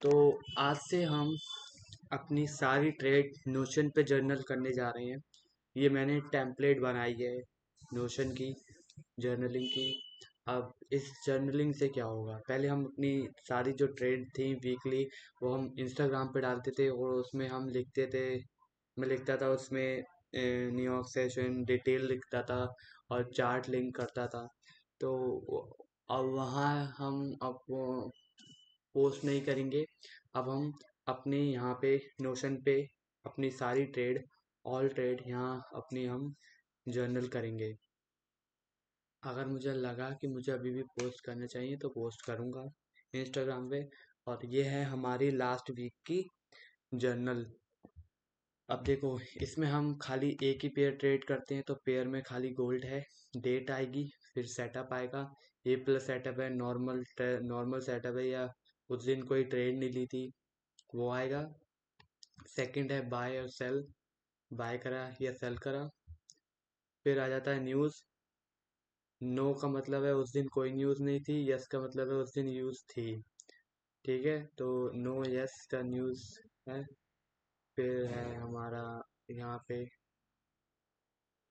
तो आज से हम अपनी सारी ट्रेड नोशन पे जर्नल करने जा रहे हैं। ये मैंने टेम्पलेट बनाई है नोशन की, जर्नलिंग की। अब इस जर्नलिंग से क्या होगा, पहले हम अपनी सारी जो ट्रेड थी वीकली वो हम इंस्टाग्राम पे डालते थे और उसमें हम लिखते थे। मैं लिखता था उसमें न्यूयॉर्क सेशन डिटेल लिखता था और चार्ट लिंक करता था। तो अब वहाँ हम अब पोस्ट नहीं करेंगे। अब हम अपने यहाँ पे नोशन पे अपनी सारी ट्रेड, ऑल ट्रेड यहाँ अपनी हम जर्नल करेंगे। अगर मुझे लगा कि मुझे अभी भी पोस्ट करना चाहिए तो पोस्ट करूँगा इंस्टाग्राम पे। और ये है हमारी लास्ट वीक की जर्नल। अब देखो, इसमें हम खाली एक ही पेयर ट्रेड करते हैं तो पेयर में खाली गोल्ड है। डेट आएगी, फिर सेटअप आएगा। ए प्लस सेटअप है, नॉर्मल नॉर्मल सेटअप है या उस दिन कोई ट्रेड नहीं ली थी वो आएगा। सेकंड है बाय और सेल, बाय करा या सेल करा। फिर आ जाता है न्यूज़। नो का मतलब है उस दिन कोई न्यूज़ नहीं थी, यस का मतलब है उस दिन न्यूज़ थी। ठीक है, तो नो यस का न्यूज़ है। फिर है हमारा यहाँ पे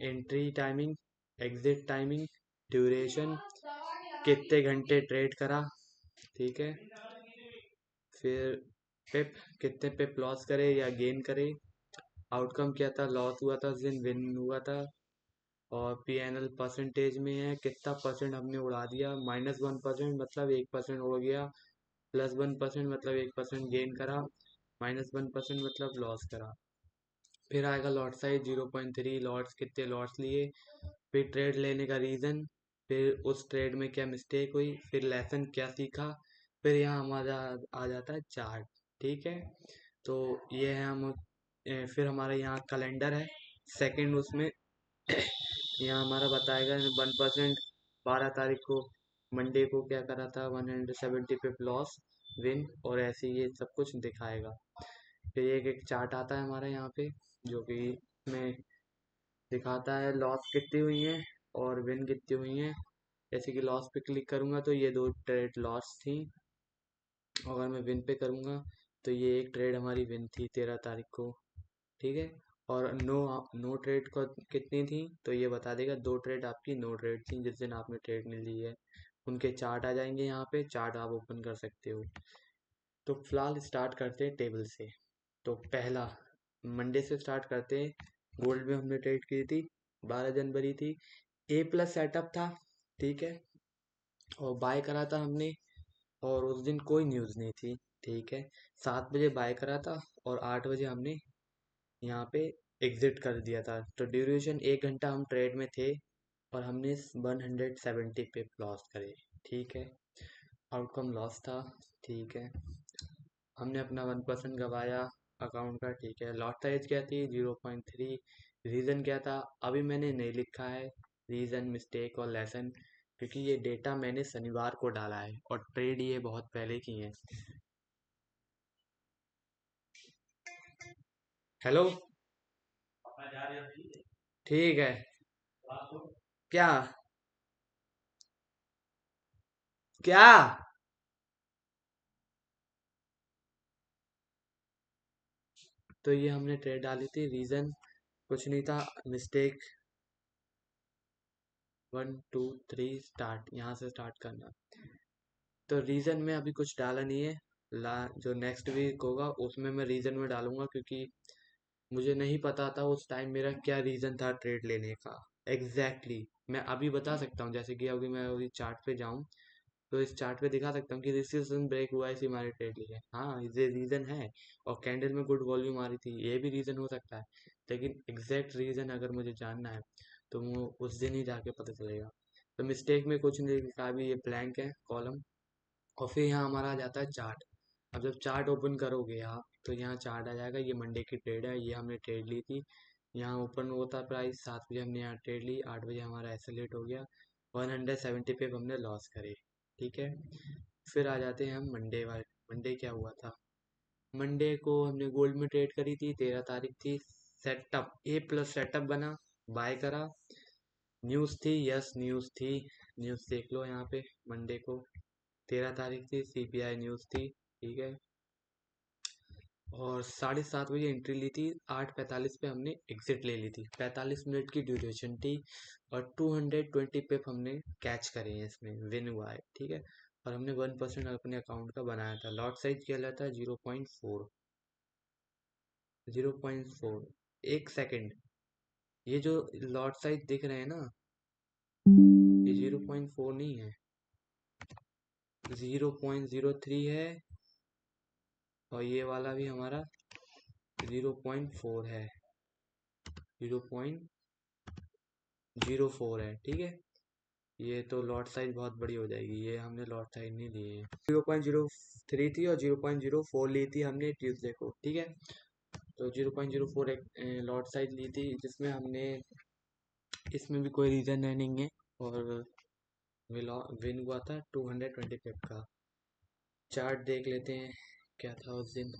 entry timing, exit timing, duration, कितने घंटे ट्रेड करा। ठीक है, फिर पिप, कितने पिप लॉस करे या गेन करे। आउटकम क्या था, लॉस हुआ था उस दिन, विन हुआ था। और पीएनएल परसेंटेज में है, कितना परसेंट हमने उड़ा दिया। -1% मतलब 1% उड़ गया, +1% मतलब 1% गेन करा, -1% मतलब लॉस करा। फिर आएगा लॉट साइज 0.3 लॉट्स, कितने लॉट्स लिए। फिर ट्रेड लेने का रीज़न, फिर उस ट्रेड में क्या मिस्टेक हुई, फिर लेसन क्या सीखा। फिर यहाँ हमारा आ जाता है चार्ट। ठीक है, तो ये है हम फिर हमारा यहाँ कैलेंडर है। सेकंड उसमें यहाँ हमारा बताएगा 1%, 12 तारीख को, मंडे को क्या करा था, 170 पे लॉस, विन, और ऐसे ये सब कुछ दिखाएगा। फिर एक एक चार्ट आता है हमारे यहाँ पे, जो कि में दिखाता है लॉस कितनी हुई है और विन कितनी हुई है। जैसे कि लॉस पे क्लिक करूंगा तो ये दो ट्रेड लॉस थी। अगर मैं विन पे करूंगा तो ये एक ट्रेड हमारी विन थी 13 तारीख को। ठीक है, और नो नो ट्रेड को कितनी थी तो ये बता देगा, दो ट्रेड आपकी नो ट्रेड थी जिस दिन आपने ट्रेड नहीं ली है। उनके चार्ट आ जाएंगे, यहाँ पे चार्ट आप ओपन कर सकते हो। तो फिलहाल स्टार्ट करते हैं टेबल से। तो पहला मंडे से स्टार्ट करते हैं। गोल्ड में हमने ट्रेड की थी, 12 जनवरी थी। ए प्लस सेटअप था। ठीक है, और बाय करा था हमने, और उस दिन कोई न्यूज़ नहीं थी। ठीक है, 7 बजे बाय करा था और 8 बजे हमने यहाँ पे एग्जिट कर दिया था। तो ड्यूरेशन 1 घंटा हम ट्रेड में थे और हमने 170 पे लॉस करे। ठीक है, आउटकम लॉस था। ठीक है, हमने अपना 1% गवाया अकाउंट का। ठीक है, लॉट साइज क्या थी, 0.3। रीज़न क्या था, अभी मैंने नहीं लिखा है रीज़न, मिस्टेक और लेसन, क्योंकि ये डेटा मैंने शनिवार को डाला है और ट्रेड ये बहुत पहले की है। हेलो, ठीक है। क्या क्या तो ये हमने ट्रेड डाली थी, रीज़न कुछ नहीं था, मिस्टेक। 1 2 3 स्टार्ट, यहाँ से स्टार्ट करना। तो रीज़न में अभी कुछ डाला नहीं है। ला जो नेक्स्ट वीक होगा उसमें मैं रीज़न में डालूंगा, क्योंकि मुझे नहीं पता था उस टाइम मेरा क्या रीज़न था ट्रेड लेने का। एग्जैक्टली मैं अभी बता सकता हूँ, जैसे कि अभी मैं अभी चार्ट पे जाऊँ तो इस चार्ट पे दिखा सकता हूँ कि रेसिस्टेंस ब्रेक हुआ है, इसी हमारे ट्रेड लिए। हाँ, ये रीज़न है। और कैंडल में गुड वॉल्यूम आ रही थी, ये भी रीज़न हो सकता है। लेकिन एग्जैक्ट रीज़न अगर मुझे जानना है तो वो उस दिन ही जाके पता चलेगा। तो मिस्टेक में कुछ नहीं लिखा, अभी ये ब्लैंक है कॉलम। और फिर यहाँ हमारा आ जाता है चार्ट। अब जब चार्ट ओपन करोगे आप तो यहाँ चार्ट आ जाएगा, ये मंडे की ट्रेड है, ये हमने ट्रेड ली थी। यहाँ ओपन होता प्राइस, 7 बजे हमने यहाँ ट्रेड ली, 8 बजे हमारा एक्सेलेट हो गया, 170 पे हमने लॉस करे। ठीक है, फिर आ जाते हैं हम मंडे वाले। मंडे क्या हुआ था, मंडे को हमने गोल्ड में ट्रेड करी थी, 13 तारीख थी। सेटअप ए प्लस सेटअप बना, बाय करा। न्यूज़ थी, यस न्यूज़ थी। न्यूज़ देख लो यहाँ पे, मंडे को 13 तारीख थी, सीपीआई न्यूज़ थी। ठीक है, और 7:30 बजे एंट्री ली थी, 8:45 पे हमने एग्जिट ले ली थी। 45 मिनट की ड्यूरेशन थी और 220 पिप हमने कैच करे हैं, इसमें विन हुआ है, ठीक है। और हमने 1% अपने अकाउंट का बनाया था। लॉट साइज क्या था? 0.4। 0.4। एक सेकेंड, ये जो लॉट साइज दिख रहे हैं ना, ये 0.4 नहीं है, 0.03 है। और ये वाला भी हमारा 0.4 है, 0.04 है, ठीक है। ये तो लॉट साइज बहुत बड़ी हो जाएगी, ये हमने लॉट साइज नहीं ली है। 0.03 थी और 0.04 ली थी हमने ट्यूसडे को, ठीक है। तो 0.04 एक लॉट साइज ली थी, जिसमें हमने, इसमें भी कोई रीज़न है नहीं है। और विन हुआ था 225 का। चार्ट देख लेते हैं क्या था उस दिन।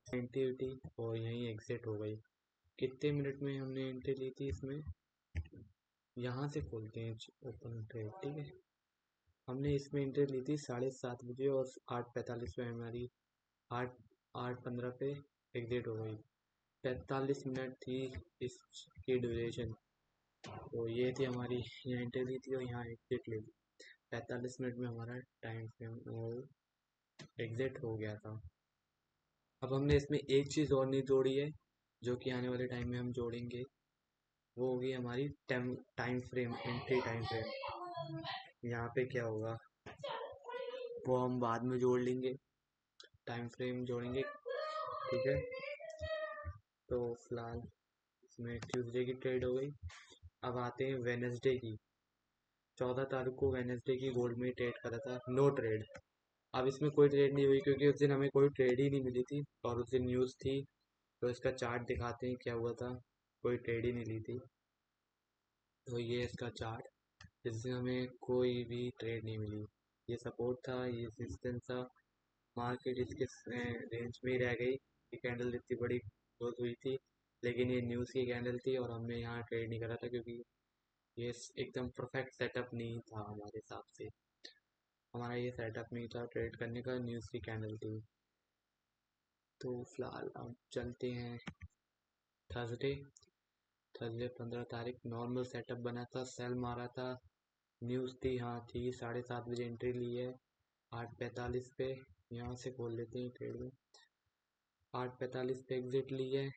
90 और यहीं एग्जिट हो गई। कितने मिनट में हमने एंट्री ली थी इसमें? यहाँ से खोलते हैं ओपन ट्रेड, ठीक है। हमने इसमें एंट्री ली थी 7:30 बजे और 8:45 पे हमारी, 8:15 पे एग्जिट हो गई। 45 मिनट थी इसकी ड्यूरेशन। तो ये थी हमारी, यहाँ एंट्री ली थी और यहाँ एग्जिट ली थी। 45 मिनट में हमारा टाइम फ्रेम वो एग्जिट हो गया था। अब हमने इसमें एक चीज़ और नहीं जोड़ी है, जो कि आने वाले टाइम में हम जोड़ेंगे। वो होगी हमारी time frame, entry time frame. यहाँ पे क्या होगा वो हम बाद में जोड़ लेंगे, टाइम फ्रेम जोड़ेंगे, ठीक है। तो फिलहाल इसमें ट्यूसडे की ट्रेड हो गई। अब आते हैं वेनसडे की। 14 तारीख को वेनसडे की गोल्ड में ट्रेड करा था, नो ट्रेड। अब इसमें कोई ट्रेड नहीं हुई क्योंकि उस दिन हमें कोई ट्रेड ही नहीं मिली थी और उस दिन न्यूज़ थी। तो इसका चार्ट दिखाते हैं क्या हुआ था। कोई ट्रेड ही नहीं ली थी, तो ये इसका चार्ट। इस दिन हमें कोई भी ट्रेड नहीं मिली। ये सपोर्ट था, ये रेजिस्टेंस था। मार्केट इसके रेंज में ही रह गई। ये कैंडल इतनी बड़ी क्लोज हुई थी, लेकिन ये न्यूज़ की कैंडल थी और हमने यहाँ ट्रेड नहीं करा था क्योंकि ये एकदम परफेक्ट सेटअप नहीं था हमारे हिसाब से। हमारा ये सेटअप नहीं था ट्रेड करने का, न्यूज़ की कैंडल थी। तो फिलहाल अब चलते हैं थर्सडे। थर्सडे 15 तारीख, नॉर्मल सेटअप बना था, सेल मारा था। न्यूज़ थी, हाँ थी। 7:30 बजे एंट्री ली है, 8:45 पे। यहाँ से खोल लेते हैं ट्रेड में। 8:45 पे एग्जिट ली है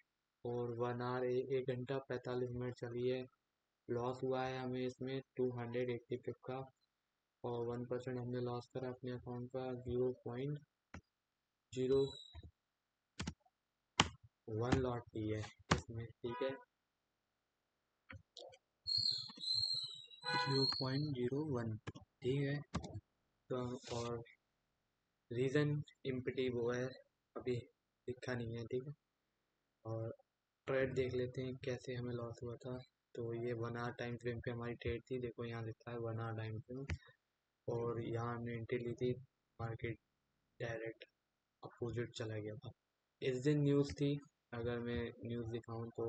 और 1 आवर, 1 घंटा 45 मिनट चली है। लॉस हुआ है हमें इसमें 280 पिप का और 1% हमने लॉस करा अपने अकाउंट का। 0.01 लॉट ली है इसमें, ठीक है। 0.01, ठीक है। तो और रीज़न इम्पटी वो है, अभी लिखा नहीं है, ठीक है। और ट्रेड देख लेते हैं कैसे हमें लॉस हुआ था। तो ये 1 आवर टाइम फ्रेम पे हमारी ट्रेड थी, देखो यहाँ लिखा है 1 आवर टाइम फ्रेम। और यहाँ हमने एंट्री ली थी, मार्केट डायरेक्ट अपोजिट चला गया था। इस दिन न्यूज़ थी, अगर मैं न्यूज़ दिखाऊं तो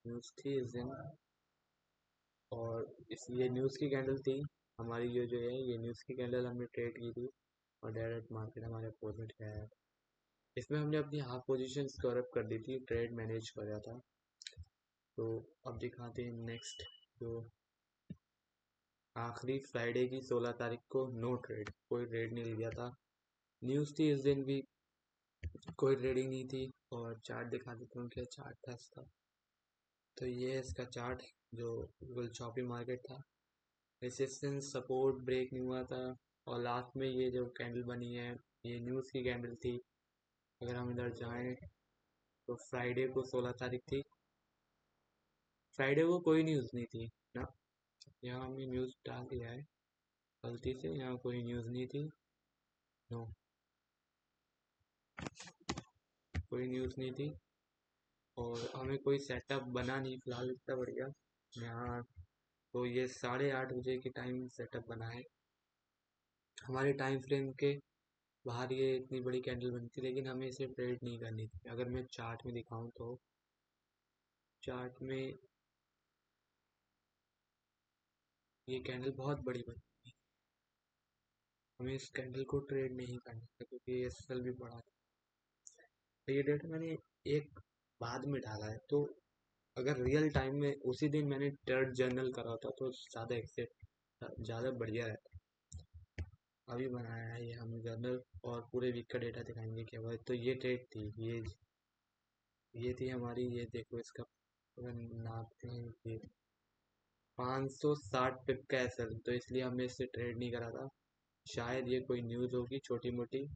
न्यूज़ थी इस दिन। और इस ये न्यूज़ की कैंडल थी हमारी, ये जो है ये न्यूज़ की कैंडल हमने ट्रेड की थी और डायरेक्ट मार्केट हमारे अपोजिट गया है। इसमें हमने अपनी हाफ पोजीशन कवर अप कर दी थी, ट्रेड मैनेज कर रहा था। तो अब दिखाते हैं नेक्स्ट, जो आखिरी फ्राइडे की 16 तारीख को, नो ट्रेड, कोई ट्रेड नहीं लिया था। न्यूज़ थी इस दिन भी, कोई ट्रेडिंग नहीं थी। और चार्ट दिखा देता हूँ क्या चार्ट था इसका। तो ये है इसका चार्ट, जो बिल्कुल चॉपी मार्केट था। रेसिस्टेंस सपोर्ट ब्रेक नहीं हुआ था। और लास्ट में ये जो कैंडल बनी है, ये न्यूज़ की कैंडल थी। अगर हम इधर जाएं तो फ्राइडे को 16 तारीख थी, फ्राइडे को कोई न्यूज़ नहीं थी ना। यहाँ हमने न्यूज़ डाल दिया है गलती से, यहाँ कोई न्यूज़ नहीं थी, नो, कोई न्यूज़ नहीं थी। और हमें कोई सेटअप बना नहीं फिलहाल इतना बढ़िया यहाँ। तो ये 8:30 बजे की टाइम सेटअप बना है हमारे टाइम फ्रेम के बाहर। ये इतनी बड़ी कैंडल बनती, लेकिन हमें इसे ट्रेड नहीं करनी थी। अगर मैं चार्ट में दिखाऊं तो चार्ट में ये कैंडल बहुत बड़ी बनी, हमें इस कैंडल को ट्रेड नहीं करना था क्योंकि ये सेल भी बड़ा था। ये डेटा मैंने एक बाद में डाला है, तो अगर रियल टाइम में उसी दिन मैंने ट्रेड जर्नल करा होता तो ज़्यादा एक्सेप्ट ज़्यादा बढ़िया रहता। अभी बनाया है ये हम जर्नल, और पूरे वीक का डेटा दिखाएंगे क्या हुआ है। तो ये ट्रेड थी, ये थी हमारी, ये देखो इसका अगर नापते हैं ये 560 पिप का एसएल, तो इसलिए हमने इससे ट्रेड नहीं करा था। शायद ये कोई न्यूज़ होगी छोटी मोटी,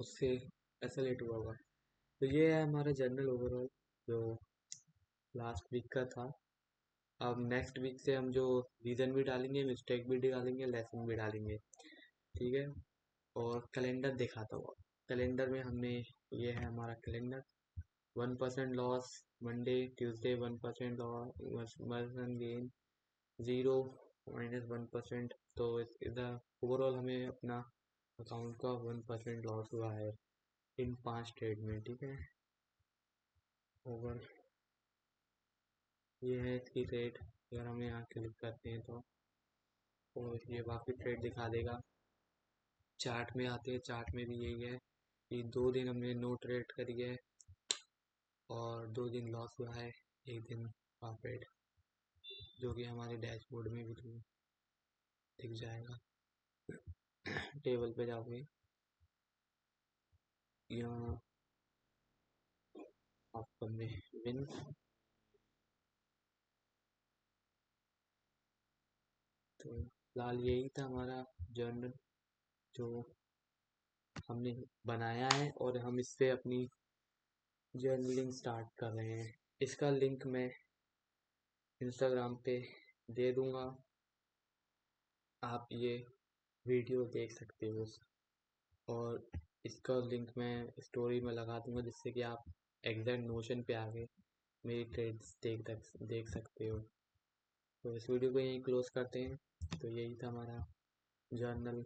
उससे ऐसा लेट हुआ होगा। तो ये है हमारा जर्नल ओवरऑल जो लास्ट वीक का था। अब नेक्स्ट वीक से हम जो रीज़न भी डालेंगे, मिस्टेक भी डालेंगे, लेसन भी डालेंगे, ठीक है। और कैलेंडर दिखाता हुआ, कैलेंडर में हमने, ये है हमारा calendar. 1% loss Monday Tuesday, 1% loss मर्सन गेन, 0 -1%। तो इधर ओवरऑल हमें अपना अकाउंट का 1% लॉस हुआ है इन 5 ट्रेड में, ठीक है। ओवर ये है इसकी रेट, अगर हम यहाँ क्लिक करते हैं तो और ये बाकी ट्रेड दिखा देगा। चार्ट में आते हैं, चार्ट में भी यही है कि 2 दिन हमने नो ट्रेड करी है और 2 दिन लॉस हुआ है, एक दिन प्रॉफिट, जो कि हमारे डैशबोर्ड में भी दिख जाएगा। टेबल पे जाओगे, यहाँ आपको में विन, तो फिलहाल यही था हमारा जर्नल जो हमने बनाया है, और हम इससे अपनी जर्नलिंग स्टार्ट कर रहे हैं। इसका लिंक मैं इंस्टाग्राम पे दे दूंगा, आप ये वीडियो देख सकते हो, और इसका लिंक मैं स्टोरी में लगा दूंगा, जिससे कि आप एग्जैक्ट नोशन पे आके मेरी ट्रेड्स देख सकते हो। तो इस वीडियो को यहीं क्लोज करते हैं। तो यही था हमारा जर्नल